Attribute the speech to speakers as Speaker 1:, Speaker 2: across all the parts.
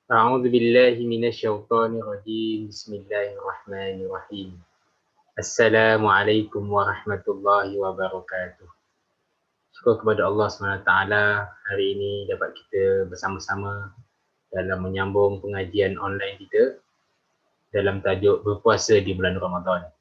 Speaker 1: أعوذ بالله من الشيطان الرجيم بسم الله الرحمن الرحيم السلام عليكم ورحمة الله وبركاته. Syukur kepada Allah SWT hari ini dapat kita bersama-sama dalam menyambung pengajian online kita dalam tajuk berpuasa di bulan Ramadan.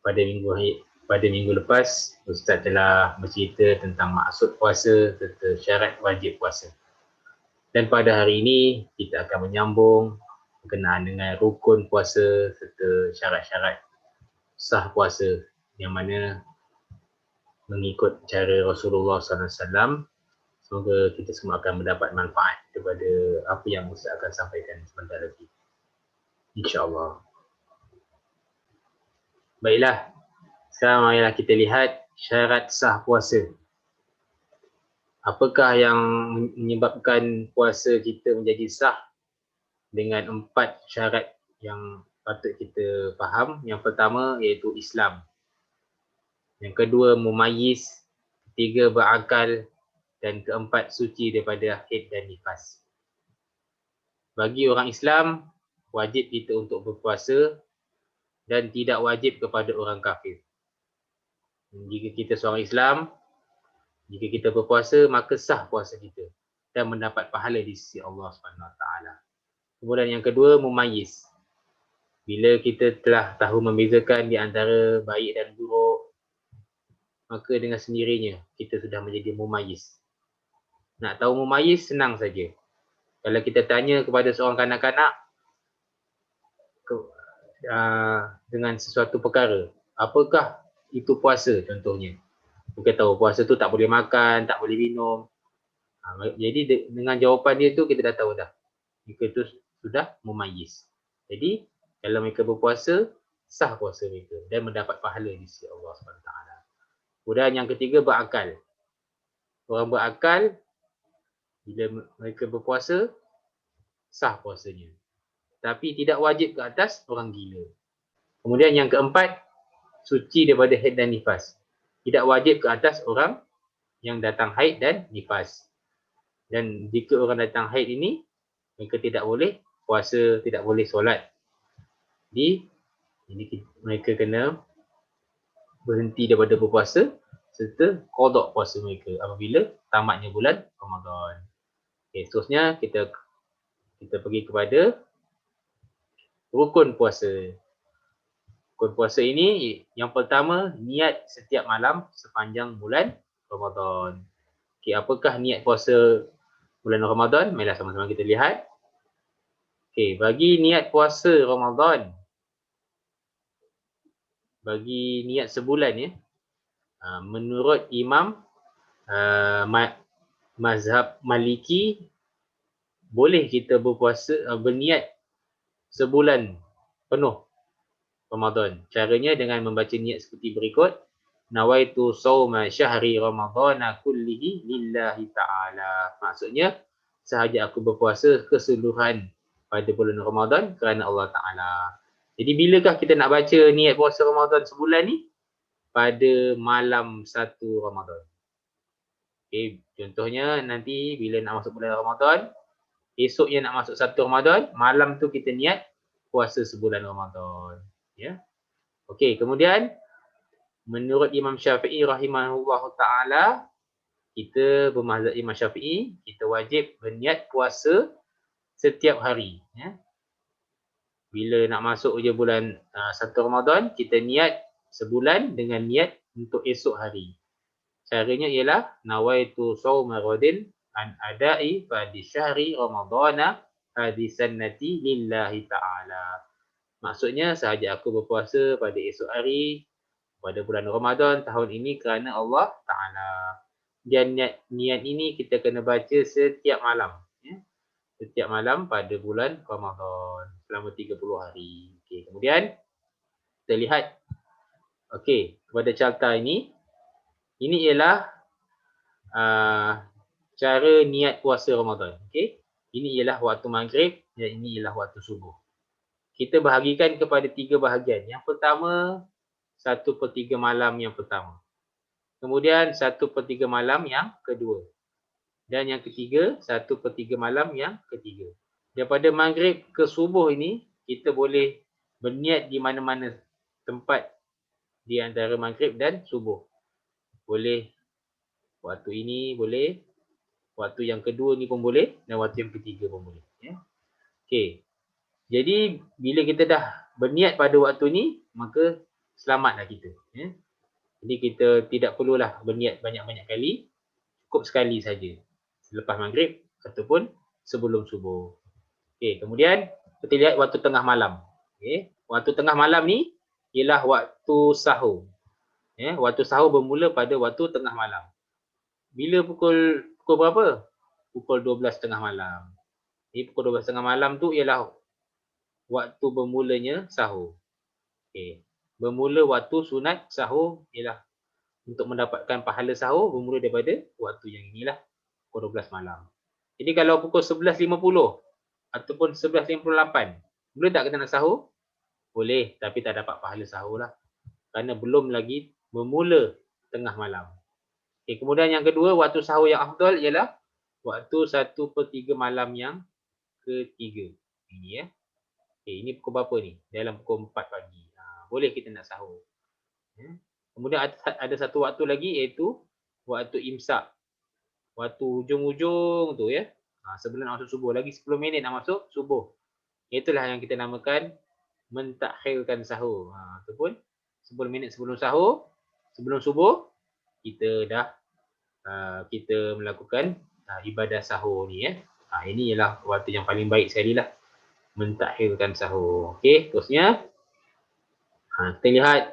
Speaker 1: Pada minggu lepas, Ustaz telah bercerita tentang maksud puasa serta syarat wajib puasa. Dan pada hari ini kita akan menyambung berkenaan dengan rukun puasa serta syarat-syarat sah puasa yang mana mengikut cara Rasulullah SAW. Semoga kita semua akan mendapat manfaat daripada apa yang Ustaz akan sampaikan sebentar lagi. InsyaAllah. Baiklah, sekarang marilah kita lihat syarat sah puasa. Apakah yang menyebabkan puasa kita menjadi sah? Dengan 4 syarat yang patut kita faham. Yang pertama iaitu Islam. Yang kedua mumayyiz. Ketiga berakal. Dan keempat suci daripada haid dan nifas. Bagi orang Islam, wajib kita untuk berpuasa dan tidak wajib kepada orang kafir. Jika kita seorang Islam, jika kita berpuasa, maka sah puasa kita dan mendapat pahala di sisi Allah SWT. Kemudian yang kedua, mumayyiz. Bila kita telah tahu membezakan di antara baik dan buruk, maka dengan sendirinya kita sudah menjadi mumayyiz. Nak tahu mumayyiz senang saja. Kalau kita tanya kepada seorang kanak-kanak dengan sesuatu perkara, apakah itu puasa contohnya? Kita tahu puasa tu tak boleh makan, tak boleh minum. Jadi dengan jawapan dia tu kita dah tahu dah. Mereka tu sudah mumayyiz. Jadi kalau mereka berpuasa, sah puasa mereka dan mendapat pahala di sisi Allah SWT. Kemudian yang ketiga berakal. Orang berakal, bila mereka berpuasa, sah puasanya. Tapi tidak wajib ke atas orang gila. Kemudian yang keempat, suci daripada haid dan nifas. Tidak wajib ke atas orang yang datang haid dan nifas. Dan jika orang datang haid ini, mereka tidak boleh puasa, tidak boleh solat. Jadi mereka kena berhenti daripada berpuasa serta qada puasa mereka apabila tamatnya bulan Ramadan. Okay, seterusnya kita pergi kepada rukun puasa. Rukun puasa ini yang pertama, niat setiap malam sepanjang bulan Ramadan. Okay, apakah niat puasa bulan Ramadan? Marilah sama-sama kita lihat. Okay, bagi niat puasa Ramadan, bagi niat sebulan ya, menurut Imam mazhab Maliki, boleh kita berpuasa, berniat sebulan penuh Ramadan. Caranya dengan membaca niat seperti berikut. Nawaitu sawma syahri ramadhana kullihi lillahi ta'ala. Maksudnya, sahaja aku berpuasa keseluruhan pada bulan Ramadan kerana Allah Ta'ala. Jadi bilakah kita nak baca niat puasa Ramadan sebulan ni? Pada malam 1 Ramadan. Okay, contohnya nanti bila nak masuk bulan Ramadan, esoknya nak masuk 1 Ramadan, malam tu kita niat puasa sebulan Ramadan. Ya. Okey, kemudian menurut Imam Syafi'i rahimahullah ta'ala, kita bermazhab Imam Syafi'i, kita wajib berniat puasa setiap hari. Ya. Bila nak masuk je bulan 1 Ramadan, kita niat sebulan dengan niat untuk esok hari. Caranya ialah nawaitu sawma ghadin an adai pada syahri ramadhana hadisan nati lillahi ta'ala. Maksudnya sahaja aku berpuasa pada esok hari pada bulan Ramadan tahun ini kerana Allah Ta'ala. Dan niat ini kita kena baca setiap malam. Ya? Setiap malam pada bulan Ramadan selama 30 hari. Okay, kemudian kita lihat kepada carta ini. Ini ialah cara niat puasa Ramadan. Okay? Ini ialah waktu maghrib dan ini ialah waktu subuh. Kita bahagikan kepada 3 bahagian. Yang pertama, 1/3 malam yang pertama. Kemudian 1/3 malam yang kedua. Dan yang ketiga, 1/3 malam yang ketiga. daripada maghrib ke subuh ini, kita boleh berniat di mana-mana tempat di antara maghrib dan subuh. Boleh waktu ini boleh, waktu yang kedua ni pun boleh, dan waktu yang ketiga pun boleh. Ya. Okey. Jadi bila kita dah berniat pada waktu ni, maka selamatlah kita. Ya. Jadi kita tidak perlulah berniat banyak-banyak kali, cukup sekali saja. Selepas maghrib ataupun sebelum subuh. Okey, kemudian kita lihat waktu tengah malam. Okey, waktu tengah malam ni ialah waktu sahur. Ya, waktu sahur bermula pada waktu tengah malam. Bila pukul berapa? Pukul 12.30 malam. Jadi pukul 12.30 malam tu ialah waktu bermulanya sahur. Okey. Bermula waktu sunat sahur ialah untuk mendapatkan pahala sahur bermula daripada waktu yang inilah, pukul 12 malam. Jadi kalau pukul 11.50 ataupun 11.58, boleh tak kita nak sahur? Boleh, tapi tak dapat pahala sahur lah. Kerana belum lagi bermula tengah malam. Okay, kemudian yang kedua, waktu sahur yang afdal ialah waktu 1/3 malam yang ketiga. Ini ya. Okay, ini pukul berapa ni? Dalam pukul 4 pagi. Boleh kita nak sahur. Kemudian ada satu waktu lagi iaitu waktu imsak. Waktu hujung-hujung tu ya. Sebelum nak masuk subuh. Lagi 10 minit nak masuk subuh. Itulah yang kita namakan mentakhirkan sahur. Ataupun 10 minit sebelum sahur, sebelum subuh, kita dah kita melakukan ibadah sahur ni ya. Ini ialah waktu yang paling baik sekali lah, mentakhirkan sahur. Okey, terusnya kita lihat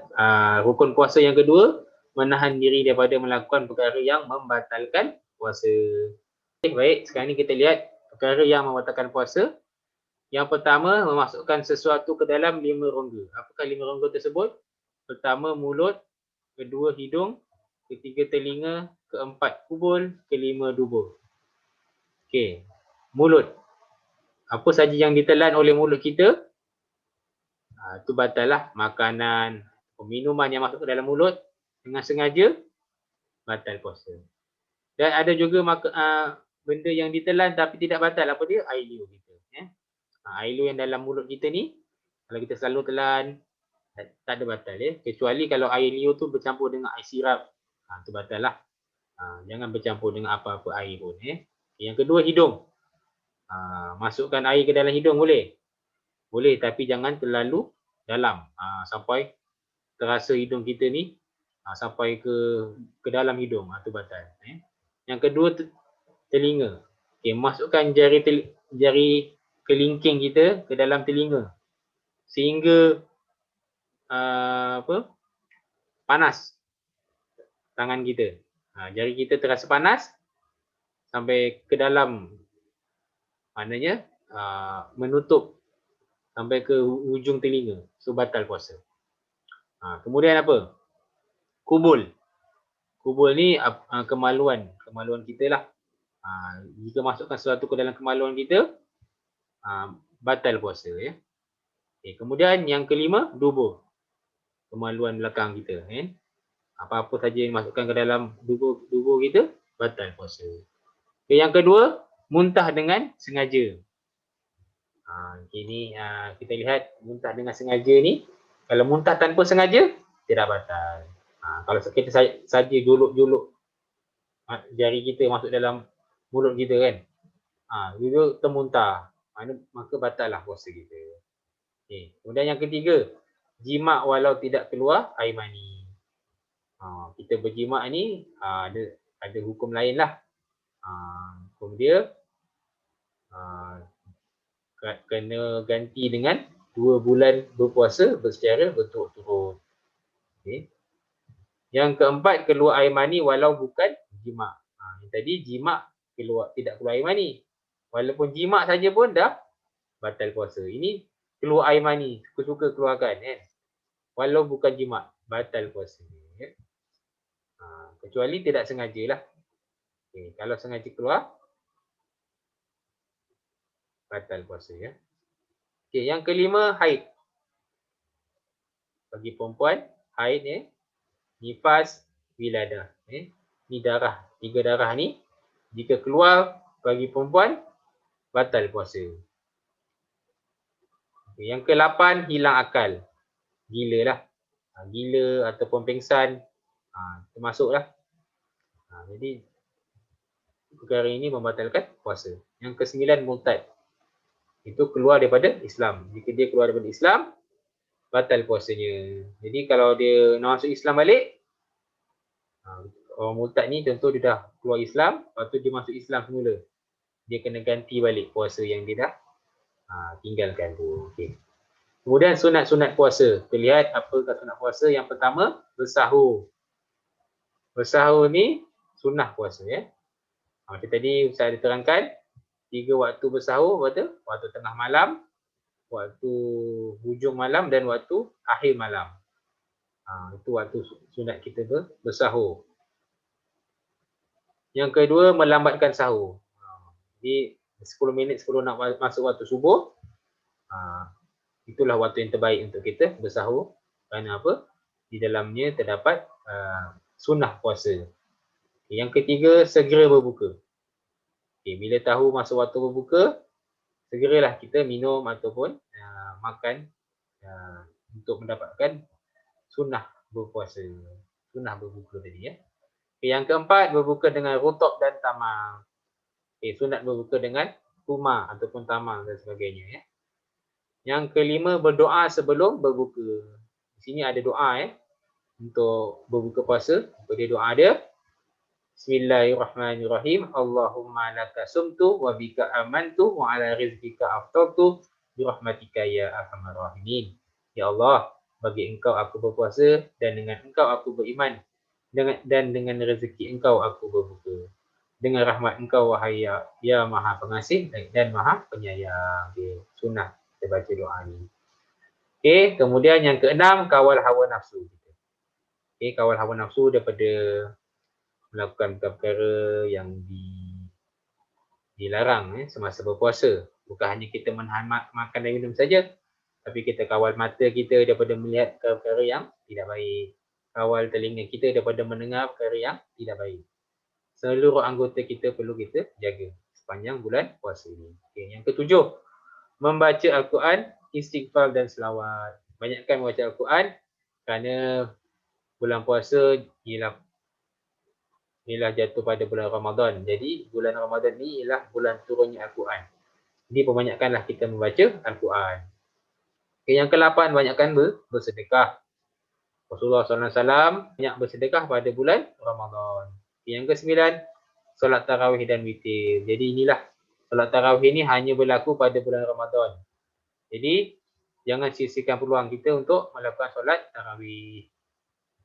Speaker 1: rukun puasa yang kedua, menahan diri daripada melakukan perkara yang membatalkan puasa. Okay, baik, sekarang ni kita lihat perkara yang membatalkan puasa. Yang pertama, memasukkan sesuatu ke dalam 5 rongga. Apakah 5 rongga tersebut? Pertama, mulut. Kedua, hidung. Ketiga, telinga. Keempat, kubul. Kelima, dubur. Okey, mulut. Apa saja yang ditelan oleh mulut kita, itu batal lah. Makanan, minuman yang masuk ke dalam mulut dengan sengaja, batal puasa. Dan ada juga benda yang ditelan tapi tidak batal. Apa dia? Air liur kita. Air liur yang dalam mulut kita ni, kalau kita selalu telan, tak ada batal ya. Kecuali kalau air liur tu bercampur dengan air sirap, tu batal lah. Jangan bercampur dengan apa-apa air pun ya. Yang kedua, hidung. Masukkan air ke dalam hidung boleh? Boleh, tapi jangan terlalu dalam. Sampai terasa hidung kita ni sampai ke dalam hidung, tu batal. Yang kedua, telinga. Okay, masukkan jari kelingking kita ke dalam telinga sehingga panas tangan kita. Jari kita terasa panas sampai ke dalam, maknanya menutup sampai ke ujung telinga. So batal puasa. Kemudian apa? Kubul. Kubul ni kemaluan kita lah. Jika masukkan sesuatu ke dalam kemaluan kita, batal puasa ya. Okay, kemudian yang kelima, dubur. Kemaluan belakang kita. Apa-apa saja yang masukkan ke dalam dubur kita, batal puasa. Okay, yang kedua, muntah dengan sengaja. Ini kita lihat muntah dengan sengaja ni. Kalau muntah tanpa sengaja, tidak batal. Kalau kita saja juluk-juluk jari kita masuk dalam mulut kita kan, itu termuntah, maka batal lah puasa kita. Okay. Kemudian yang ketiga, jima' walau tidak keluar air mani. Kita berjima' ni ada hukum lain lah. Hukum dia kena ganti dengan 2 bulan berpuasa secara berturut-turut. Okay. Yang keempat, keluar air mani walau bukan jima'. Tadi jima' tidak keluar air mani. Walaupun jima' saja pun dah batal puasa. Ini keluar air mani, suka-suka keluarkan kan. Walau bukan jima', batal puasa. Ya. Kecuali tidak sengaja lah. Okay. Kalau sengaja keluar, batal puasa ya. Okay. Yang kelima, haid. Bagi perempuan, haid ya. Nifas, wiladah. Ni darah. 3 darah ni, jika keluar bagi perempuan, batal puasa. Yang ke-8, hilang akal. Gila lah. Gila ataupun pengsan. Termasuklah. Jadi perkara ini membatalkan puasa. Yang ke-9, murtad. Itu keluar daripada Islam. Jika dia keluar daripada Islam, batal puasanya. Jadi kalau dia nak masuk Islam balik, orang murtad ni contoh dia dah keluar Islam, lepas tu dia masuk Islam semula. Dia kena ganti balik puasa yang dia dah tinggalkan tu. Okay. Kemudian sunat-sunat puasa. Kita lihat apakah sunat puasa. Yang pertama, bersahur. Bersahur ni sunnah puasa ya. Macam tadi saya diterangkan 3 waktu bersahur, waktu tengah malam, waktu hujung malam dan waktu akhir malam. Itu waktu sunat kita bersahur. Yang kedua, melambatkan sahur. Jadi 10 minit sebelum nak masuk waktu subuh, itulah waktu yang terbaik untuk kita bersahur. Kerana apa? Di dalamnya terdapat sunnah puasa. Yang ketiga, segera berbuka. Bila tahu masa waktu berbuka, segeralah kita minum ataupun makan untuk mendapatkan sunnah berpuasa. Sunnah berbuka tadi ya. Yang keempat, berbuka dengan rutab dan tamar. Sunat berbuka dengan kurma ataupun tamar dan sebagainya ya. Yang kelima, berdoa sebelum berbuka. Di sini ada doa untuk berbuka puasa. Dia doa dia, Bismillahirrahmanirrahim. Allahumma laka sumtu wa bika amantu wa ala rizqika aftartu bi rahmatika ya arhamar rahimin. Ya Allah, bagi engkau aku berpuasa dan dengan engkau aku beriman dan dengan rezeki engkau aku berbuka. Dengan rahmat engkau wahai ya Maha Pengasih dan Maha Penyayang. Sunnah kita baca doa ni. Kemudian yang keenam, kawal hawa nafsu. Kawal hawa nafsu daripada melakukan perkara yang dilarang semasa berpuasa. Bukan hanya kita menahan makan dan minum saja, tapi kita kawal mata kita daripada melihat perkara yang tidak baik. Kawal telinga kita daripada mendengar perkara yang tidak baik. Seluruh anggota kita perlu kita jaga sepanjang bulan puasa ini. Yang ketujuh, membaca Al-Quran, istighfar dan selawat. Banyakkan membaca Al-Quran kerana bulan puasa ialah jatuh pada bulan Ramadan. Jadi bulan Ramadan ni ialah bulan turunnya Al-Quran. Jadi perbanyakkanlah kita membaca Al-Quran. Yang ke-8, banyakkan bersedekah. Rasulullah SAW banyak bersedekah pada bulan Ramadan. Yang ke-9, solat tarawih dan witir. Jadi inilah, solat tarawih ni hanya berlaku pada bulan Ramadan. Jadi jangan sia-siakan peluang kita untuk melakukan solat tarawih.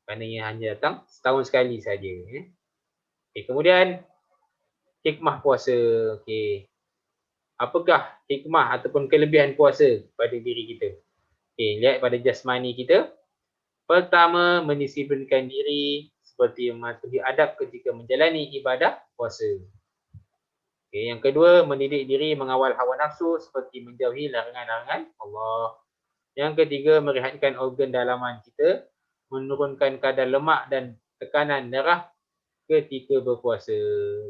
Speaker 1: Kerana ia hanya datang setahun sekali saja. Kemudian hikmah puasa. Apakah hikmah ataupun kelebihan puasa pada diri kita? Lihat pada jasmani kita. Pertama, mendisiplinkan diri seperti mematuhi adab ketika menjalani ibadah puasa. Yang kedua, mendidik diri mengawal hawa nafsu seperti menjauhi larangan-larangan Allah. Yang ketiga, merehatkan organ dalaman kita, menurunkan kadar lemak dan tekanan darah ketika berpuasa.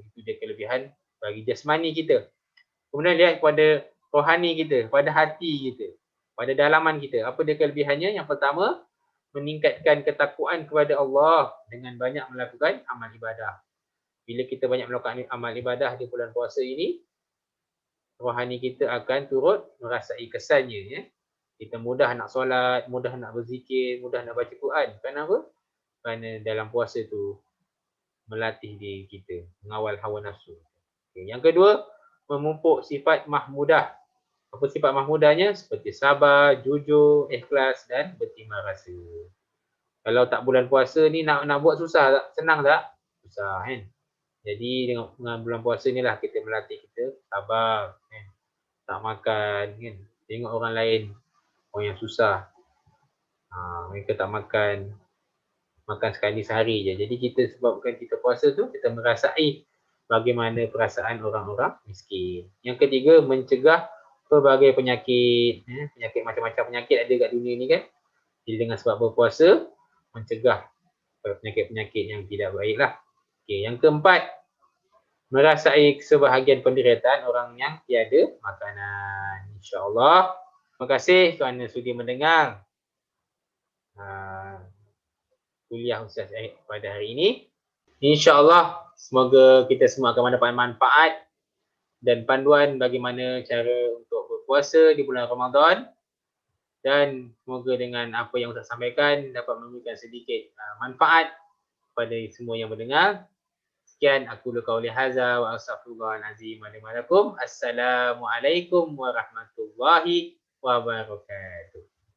Speaker 1: Itu dia kelebihan bagi jasmani kita. Kemudian lihat pada rohani kita, pada hati kita, pada dalaman kita. Apa dia kelebihannya? Yang pertama, meningkatkan ketakwaan kepada Allah dengan banyak melakukan amal ibadah. Bila kita banyak melakukan amal ibadah di bulan puasa ini, rohani kita akan turut merasai kesannya. Kita mudah nak solat, mudah nak berzikir, mudah nak baca Quran. Kenapa? Kerana dalam puasa tu melatih diri kita, mengawal hawa nafsu. Yang kedua, memupuk sifat mahmudah. Apa sifat mahmudahnya? Seperti sabar, jujur, ikhlas dan berterima rasa. Kalau tak bulan puasa ni nak buat susah tak? Senang tak? Susah kan? Jadi dengan bulan puasa ni lah kita melatih kita sabar, kan? Tak makan, kan? Tengok orang lain, orang yang susah. Mereka tak makan sekali sehari je. Jadi kita sebabkan kita puasa tu, kita merasai bagaimana perasaan orang-orang miskin. Yang ketiga, mencegah pelbagai penyakit. Penyakit macam-macam penyakit ada kat dunia ni kan. Jadi dengan sebab berpuasa, mencegah penyakit-penyakit yang tidak baik lah. Yang keempat, merasai sebahagian penderitaan orang yang tiada makanan. InsyaAllah Terima kasih kerana sudi mendengar kuliah Ustaz pada hari ini. InsyaAllah semoga kita semua akan mendapat manfaat dan panduan bagaimana cara untuk berpuasa di bulan Ramadan, dan semoga dengan apa yang Ustaz sampaikan dapat memberikan sedikit manfaat kepada semua yang mendengar. Sekian aku qauli hadza wa astaghfirullahalazim wa lakum. Assalamualaikum warahmatullahi wabarakatuh.